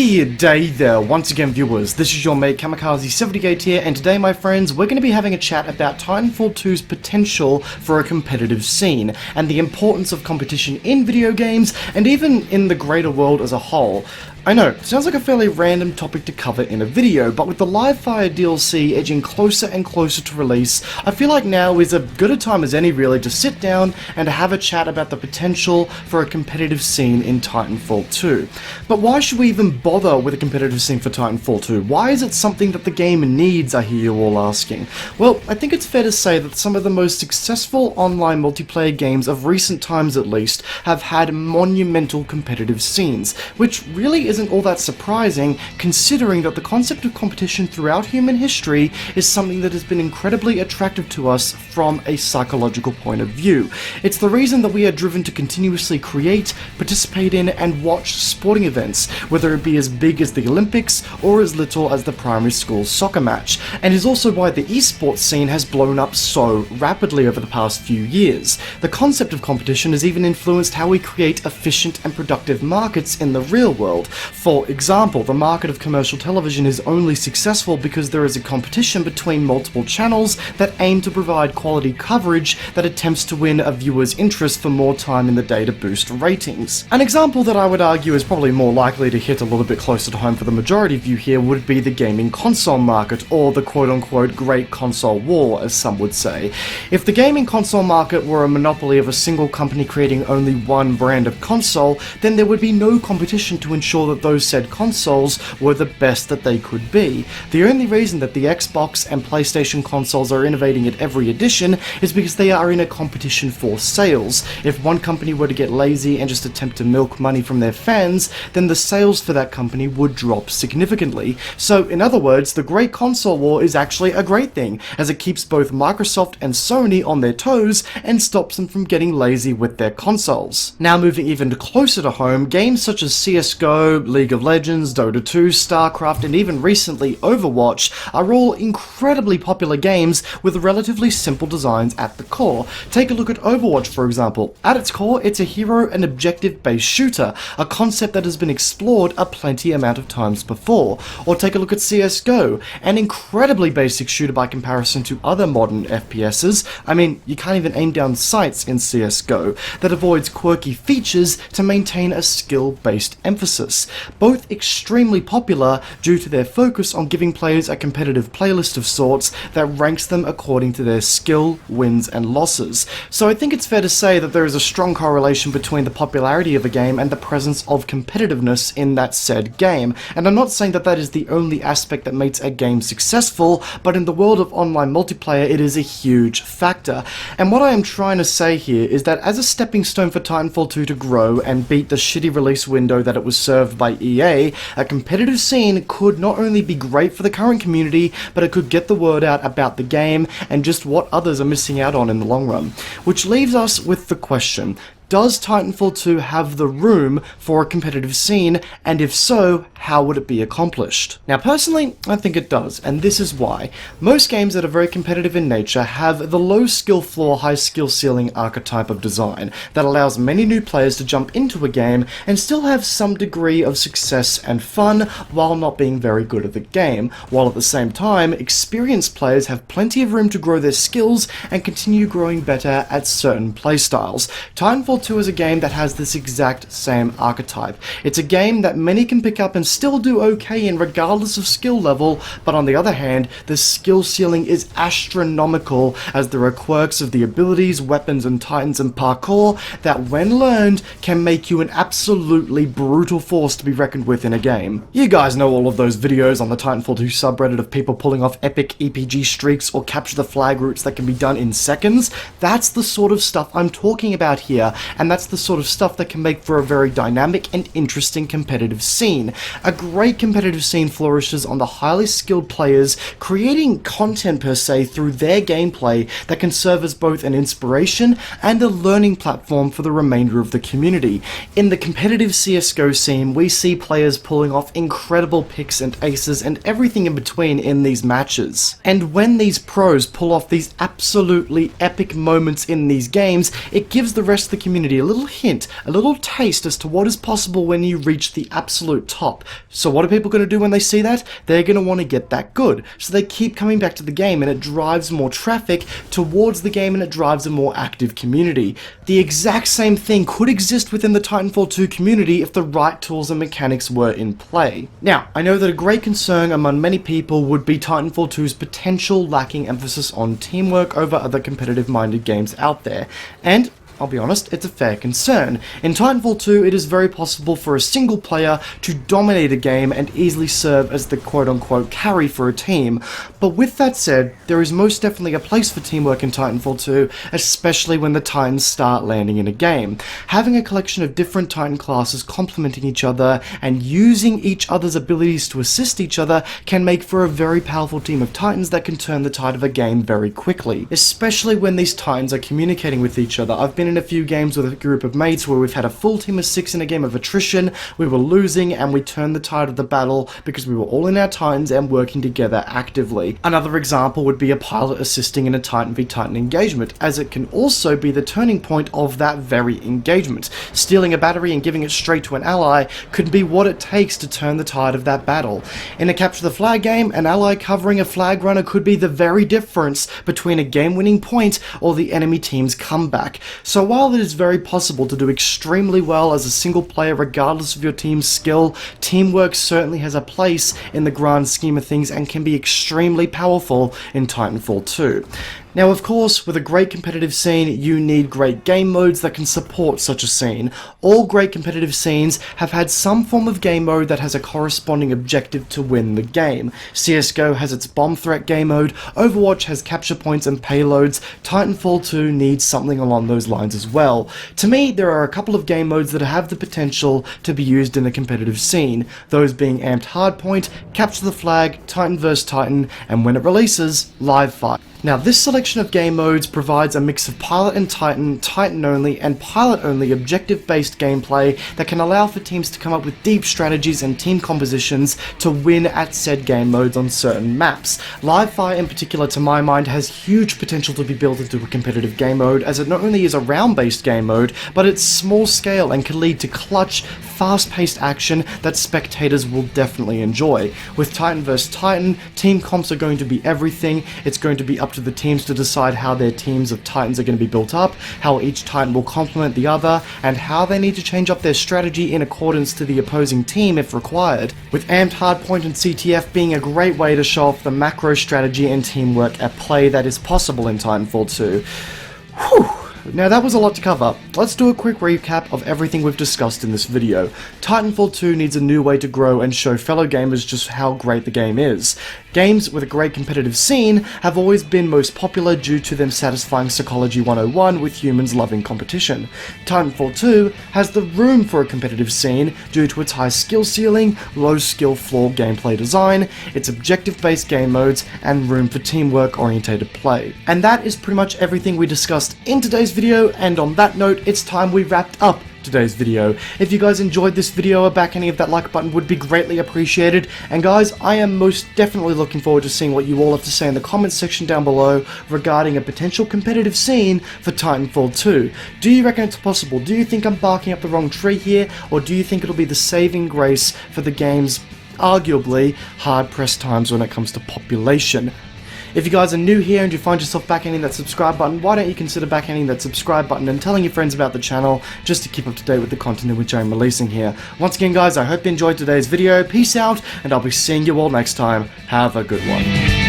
Good day there, once again viewers, this is your mate Kamikaze78 here, and today my friends, we're going to be having a chat about Titanfall 2's potential for a competitive scene, and the importance of competition in video games, and even in the greater world as a whole. I know, it sounds like a fairly random topic to cover in a video, but with the Livefire DLC edging closer and closer to release, I feel like now is as good a time as any really to sit down and to have a chat about the potential for a competitive scene in Titanfall 2. But why should we even bother with a competitive scene for Titanfall 2? Why is it something that the game needs, I hear you all asking? Well, I think it's fair to say that some of the most successful online multiplayer games of recent times at least have had monumental competitive scenes, which really isn't all that surprising considering that the concept of competition throughout human history is something that has been incredibly attractive to us from a psychological point of view. It's the reason that we are driven to continuously create, participate in, and watch sporting events, whether it be as big as the Olympics or as little as the primary school soccer match, and is also why the esports scene has blown up so rapidly over the past few years. The concept of competition has even influenced how we create efficient and productive markets in the real world. For example, the market of commercial television is only successful because there is a competition between multiple channels that aim to provide quality coverage that attempts to win a viewer's interest for more time in the day to boost ratings. An example that I would argue is probably more likely to hit a little bit closer to home for the majority of you here would be the gaming console market, or the quote-unquote Great Console War, as some would say. If the gaming console market were a monopoly of a single company creating only one brand of console, then there would be no competition to ensure that those said consoles were the best that they could be. The only reason that the Xbox and PlayStation consoles are innovating at every edition is because they are in a competition for sales. If one company were to get lazy and just attempt to milk money from their fans, then the sales for that company would drop significantly. So in other words, the Great Console War is actually a great thing, as it keeps both Microsoft and Sony on their toes and stops them from getting lazy with their consoles. Now moving even closer to home, games such as CSGO, League of Legends, Dota 2, StarCraft, and even recently Overwatch are all incredibly popular games with relatively simple designs at the core. Take a look at Overwatch for example. At its core, it's a hero and objective-based shooter, a concept that has been explored a plenty amount of times before. Or take a look at CSGO, an incredibly basic shooter by comparison to other modern FPSs. I mean, you can't even aim down sights in CSGO, that avoids quirky features to maintain a skill-based emphasis. Both extremely popular due to their focus on giving players a competitive playlist of sorts that ranks them according to their skill, wins, and losses. So I think it's fair to say that there is a strong correlation between the popularity of a game and the presence of competitiveness in that said game. And I'm not saying that that is the only aspect that makes a game successful, but in the world of online multiplayer it is a huge factor. And what I am trying to say here is that as a stepping stone for Titanfall 2 to grow and beat the shitty release window that it was served by EA, a competitive scene could not only be great for the current community, but it could get the word out about the game and just what others are missing out on in the long run. Which leaves us with the question: does Titanfall 2 have the room for a competitive scene, and if so, how would it be accomplished? Now personally, I think it does, and this is why. Most games that are very competitive in nature have the low skill floor, high skill ceiling archetype of design that allows many new players to jump into a game and still have some degree of success and fun while not being very good at the game, while at the same time, experienced players have plenty of room to grow their skills and continue growing better at certain playstyles. Titanfall 2 is a game that has this exact same archetype. It's a game that many can pick up and still do okay in regardless of skill level, but on the other hand, the skill ceiling is astronomical as there are quirks of the abilities, weapons, and titans and parkour that when learned can make you an absolutely brutal force to be reckoned with in a game. You guys know all of those videos on the Titanfall 2 subreddit of people pulling off epic EPG streaks or capture the flag routes that can be done in seconds. That's the sort of stuff I'm talking about here, and that's the sort of stuff that can make for a very dynamic and interesting competitive scene. A great competitive scene flourishes on the highly skilled players creating content per se through their gameplay that can serve as both an inspiration and a learning platform for the remainder of the community. In the competitive CSGO scene, we see players pulling off incredible picks and aces and everything in between in these matches. And when these pros pull off these absolutely epic moments in these games, it gives the rest of the community community a little hint, a little taste as to what is possible when you reach the absolute top. So what are people going to do when they see that? They're going to want to get that good. So they keep coming back to the game, and it drives more traffic towards the game, and it drives a more active community. The exact same thing could exist within the Titanfall 2 community if the right tools and mechanics were in play. Now, I know that a great concern among many people would be Titanfall 2's potential lacking emphasis on teamwork over other competitive-minded games out there, and I'll be honest, it's a fair concern. In Titanfall 2, it is very possible for a single player to dominate a game and easily serve as the quote-unquote carry for a team. But with that said, there is most definitely a place for teamwork in Titanfall 2, especially when the Titans start landing in a game. Having a collection of different Titan classes complementing each other and using each other's abilities to assist each other can make for a very powerful team of Titans that can turn the tide of a game very quickly, especially when these Titans are communicating with each other. I've been in a few games with a group of mates where we've had a full team of 6 in a game of attrition, we were losing and we turned the tide of the battle because we were all in our Titans and working together actively. Another example would be a pilot assisting in a Titan v Titan engagement, as it can also be the turning point of that very engagement. Stealing a battery and giving it straight to an ally could be what it takes to turn the tide of that battle. In a capture the flag game, an ally covering a flag runner could be the very difference between a game-winning point or the enemy team's comeback. So while it is very possible to do extremely well as a single player regardless of your team's skill, teamwork certainly has a place in the grand scheme of things and can be extremely powerful in Titanfall 2. Now, of course, with a great competitive scene, you need great game modes that can support such a scene. All great competitive scenes have had some form of game mode that has a corresponding objective to win the game. CSGO has its bomb threat game mode, Overwatch has capture points and payloads, Titanfall 2 needs something along those lines as well. To me, there are a couple of game modes that have the potential to be used in a competitive scene, those being Amped Hardpoint, Capture the Flag, Titan vs Titan, and when it releases, Live Fire. Now, this selection of game modes provides a mix of pilot and Titan, Titan-only, and pilot-only objective-based gameplay that can allow for teams to come up with deep strategies and team compositions to win at said game modes on certain maps. Live Fire in particular, to my mind, has huge potential to be built into a competitive game mode, as it not only is a round-based game mode, but it's small scale and can lead to clutch, fast-paced action that spectators will definitely enjoy. With Titan vs Titan, team comps are going to be everything. It's going to be up to the teams to decide how their teams of Titans are going to be built up, how each Titan will complement the other, and how they need to change up their strategy in accordance to the opposing team if required, with Amped Hardpoint and CTF being a great way to show off the macro strategy and teamwork at play that is possible in Titanfall 2. Whew. Now that was a lot to cover. Let's do a quick recap of everything we've discussed in this video. Titanfall 2 needs a new way to grow and show fellow gamers just how great the game is. Games with a great competitive scene have always been most popular due to them satisfying Psychology 101 with humans loving competition. Titanfall 2 has the room for a competitive scene due to its high skill ceiling, low skill floor gameplay design, its objective-based game modes, and room for teamwork-orientated play. And that is pretty much everything we discussed in today's video, and on that note, it's time we wrapped up today's video. If you guys enjoyed this video, a backhand of that like button would be greatly appreciated. And guys, I am most definitely looking forward to seeing what you all have to say in the comments section down below regarding a potential competitive scene for Titanfall 2. Do you reckon it's possible? Do you think I'm barking up the wrong tree here, or do you think it'll be the saving grace for the game's arguably hard-pressed times when it comes to population? If you guys are new here and you find yourself backhanding that subscribe button, why don't you consider backhanding that subscribe button and telling your friends about the channel just to keep up to date with the content in which I'm releasing here. Once again guys, I hope you enjoyed today's video, peace out, and I'll be seeing you all next time. Have a good one.